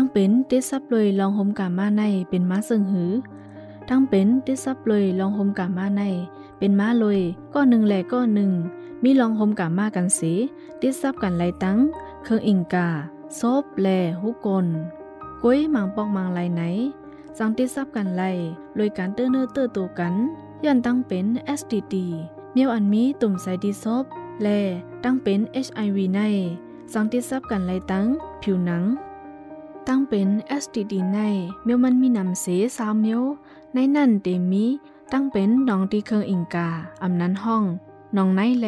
ตั้งเป็นติดซับเลยลองห่มกามาในเป็นม้าเซิงหือตั้งเป็นติดซับเลยลองห่มกามาในเป็นม้าลอยก็หนึ่งแหล่ก็หนึ่งมีลองห่มกามากันสีติดซับกันไหลตั้งเครื่องอิงกาซบแลหุกลก้วยมังปอกมังไหลไหนสังติดซับกันไหลลอยการเตอเนอเตอตัวกันย้อนตั้งเป็น STD เมียวอันมีตุ่มใส่ดีซบแลตั้งเป็น HIV ในสังติดซับกันไหลตั้งผิวหนังตั้งเป็น STD ในเมียวมันมีนำเสสาวเมียวในนั่นเตมีตั้งเป็นหนองตีเครื่องอิงกาอำนั้นห้องหนองไนแล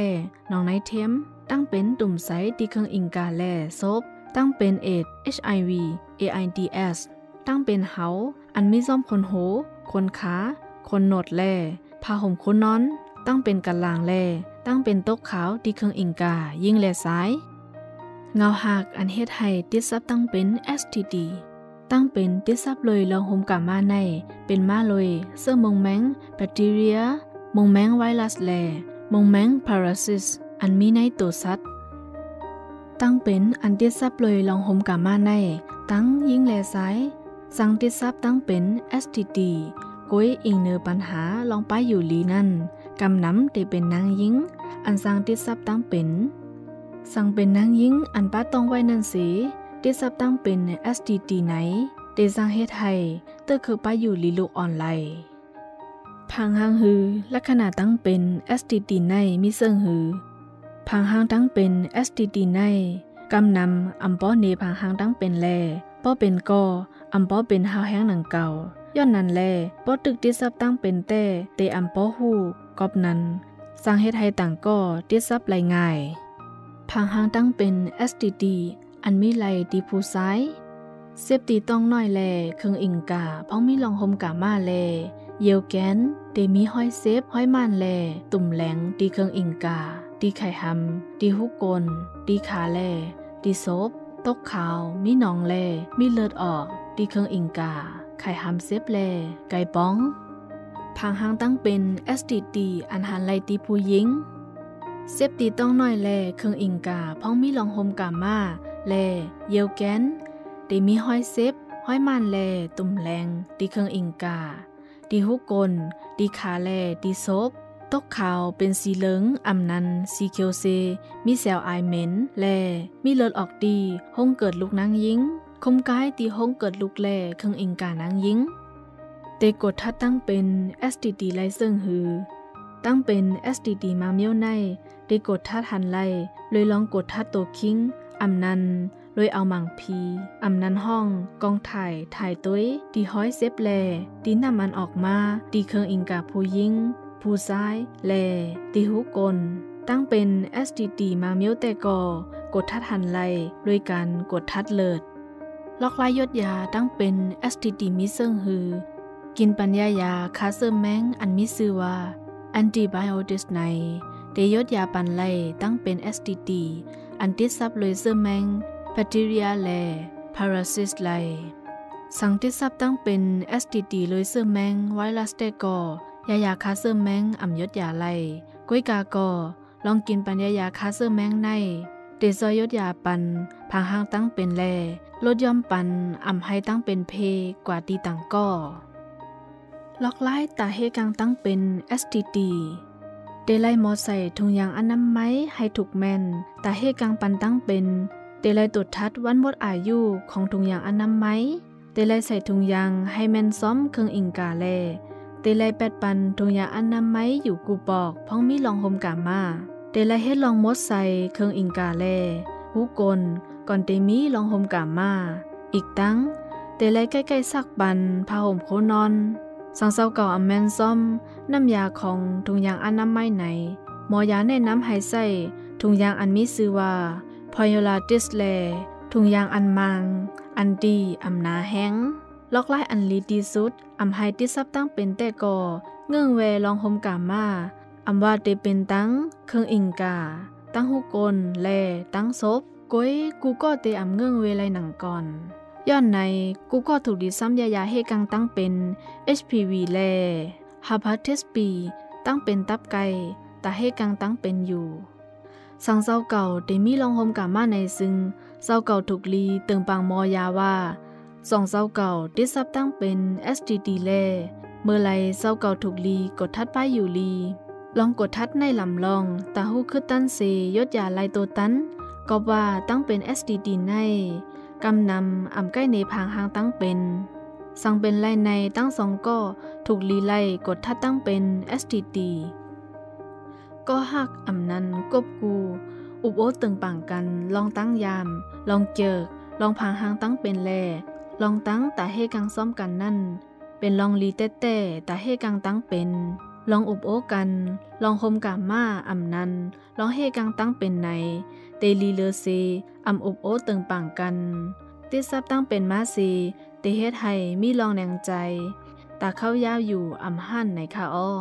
หนองไนเทียมตั้งเป็นตุ่มใสตีเครื่องอิงกาแลซบตั้งเป็นเอด HIV AIDS ตั้งเป็นเฮาอันมีซ่อมคนโหคนขาคนโหนดแลผ้าห่มคนนอนตั้งเป็นกันลางแลตั้งเป็นตกขาวตีเครื่องอิงกายิ่งแลซ้ายเงาหักอันเฮ็ดให้ติดซับตั้งเป็น STD ตั้งเป็นติดซับเลยลองห่มกามาในเป็นมาเลยเสื้อมงแมงแบคทีเรียมงแมงไวรัสแลมงแมงพาราซิสอันมีในตัวสัตว์ตั้งเป็นอันติดซับเลยลองห่มกามาในตั้งยิ่งแลซ้ายสังติดซับตั้งเป็น STD ก้อยอิงเนอปัญหาลองไปอยู่ลีนั่นกำน้ำได้เป็นนางยิงอันสังติดซับตั้งเป็นสังเป็นนางยิงอันป้าต้องไว้นั่นสิติดซับตั้งเป็น STD ไหนเดซังเฮ็ดให้เตอคือไปอยู่ลีลูกออนไลน์พังหางฮือลักษณะตั้งเป็น STD ในมีเซิงฮือพังหางตั้งเป็น STD ในกำนำอำป้อเนพังหางตั้งเป็นแลป้อเป็นก่ออำป้อเป็นหาวแห้งหนังเก่าย้อนนั้นแลป้อตึกติดซับตั้งเป็นแต่เตอำป้อฮู้กอบนั้นสร้างเฮ็ดให้ต่างก่อติดซับไหลง่ายพังหางตั้งเป็น STD อันมีไหลดีผู้ซ้ายเสพตีต้องน้อยแลเครื่องอิงกาพ้องมีลองห่มกามาแลเยียวแกนเตมีห้อยเซฟห้อยม่านแลตุ่มแหลงตีเครื่องอิงกาตีไข่หำตีหุกกลตีขาแลตีโซบตกขาวมีหนองแลมีเลือดออกตีเครื่องอิงกาไข่หำเซฟแลไก่ป้องพังหางตั้งเป็น STD อันหันไหลตีผู้หญิงเซฟตีต้องน้อยแลเครื่องอิงกาพ้องมีลองห่มกามาแลเยียวแกนตีมีห้อยเซฟห้อยม่านแลตุ่มแหลงตีเครื่องอิงกาตีหุกกลตีขาแลตีโซบตกขาวเป็นสีเหลืองอำนันสีเขียวเซมีแซวไอเหม็นแลมีเลือดออกดีห้องเกิดลูกนางยิงคมกายตีห้องเกิดลูกแลเครื่องอิงกานางยิงเตกดทัดตั้งเป็น STD ไลเซิงฮือตั้งเป็น STD มาเมียวในเตกดทัดหันไลเลยลองกดทัดโตคิงอำนันโดยเอาหมังพีอำนันห้องกองถ่ายตุ้ยตีห้อยเซฟแลตีนำมันออกมาตีเครื่องอิงกาผู้ยิงผู้ซ้ายแลตีหุกลตั้งเป็น STD มาเมียวแต่ก่อกดทัดหันไลด้วยการกดทัดเลิดล็อกไล่ยดยาตั้งเป็น STD มิเซิงฮือกินปัญญายาคาเซอร์แมงอันมิซือว่าแอนติไบโอติสไนเตยดยาปันไลตั้งเป็น STD อันติดซับเลยเซอร์แมงแบคทีเรียแลพาราซิสไลสังติดซับตั้งเป็น STD เลยเซอร์แมงไวรัสแต่ก่อยาคาเซอร์แมงอ่ำยดยาไลก้อยกาก่อลองกินปัญญาคาเซอร์แมงในเตซอยยดยาปันพังหางตั้งเป็นแลลดย่อมปันอ่ำให้ตั้งเป็นเพกว่าตีต่างก่อล็อกไล่ตาเฮกังตั้งเป็น STD เตไลมอใส่ถุงยางอนามัยให้ถูกแม่นตาเฮกังปันตั้งเป็นเตไลตรวจทัดวันหมดอายุของถุงยางอนามัยเตไลใส่ถุงยางให้แม่นซ้อมเครื่องอิงกาแลเตไลแปดปันถุงยางอนามัยอยู่กูปอกพ้องมีลองห่มกามาเตไลเฮ็ดลองมดใส่เครื่องอิงกาแลหูกลก่อนเตมีลองห่มกามาอีกตั้งเตไลใกล้ๆซักบันผ้าห่มโคนอนสังเซาเก่าอำแมนซ้อมน้ำยาของถุงยางอนามัยไหนหมอยาแนะนำให้ใส่ถุงยางอันมีชื่อว่าพอยโลติสแลถุงยางอันมังอันดีอำนาแห้งล็อกไล่อันลีดีสุดอำไฮติซับตั้งเป็นแต่ก่อเงื่องแวลองห่มกามาอำว่าเตเป็นตั้งเครื่องอิงกาตั้งหูกลแลตั้งศพก้อยกูก็เตอำเงื่องเวไลหนังก่อนย้อนในกูก็ถูกดีซ้ำยาเฮกังตั้งเป็น HPV แลHepatitis B ตั้งเป็นตับไก่ตาเฮกังตั้งเป็นอยู่สังเศร้าเก่าเตมีลองห่มกามาในซึ่งเศร้าเก่าถูกลีเติงปางมอยาว่า สองเศร้าเก่าติดซับตั้งเป็น STD แลเมื่อไรเศร้าเก่าถูกลีกดทัดป้ายอยู่ลีลองกดทัดในลำลองตาหู้คือตั้นเซยดยาไลโตตันก็ว่าตั้งเป็น STD ในกำนำอ่ำใกล้ในพางหางตั้งเป็นสังเป็นไลในตั้งสองก็ถูกลีไลกดทัดตั้งเป็น STD ก็หักอ่ำนั้นกบกูอุบโอตึงปังกันลองตั้งยามลองเจิกลองพางหางตั้งเป็นแลลองตั้งแต่ให้กังซ้อมกันนั่นเป็นลองลีเต้เต้แต่ให้กังตั้งเป็นลองอุบโอกันลองคมกาม่าอ่ำนั้นลองให้กังตั้งเป็นในเตลีเลเซอ่ำอุบโอตึงปังกันติดซับตั้งเป็นมาซีเตเฮ็ดให้มีลองแนงใจตาเข้ายาวอยู่อ่ำหั่นในคาอ้อ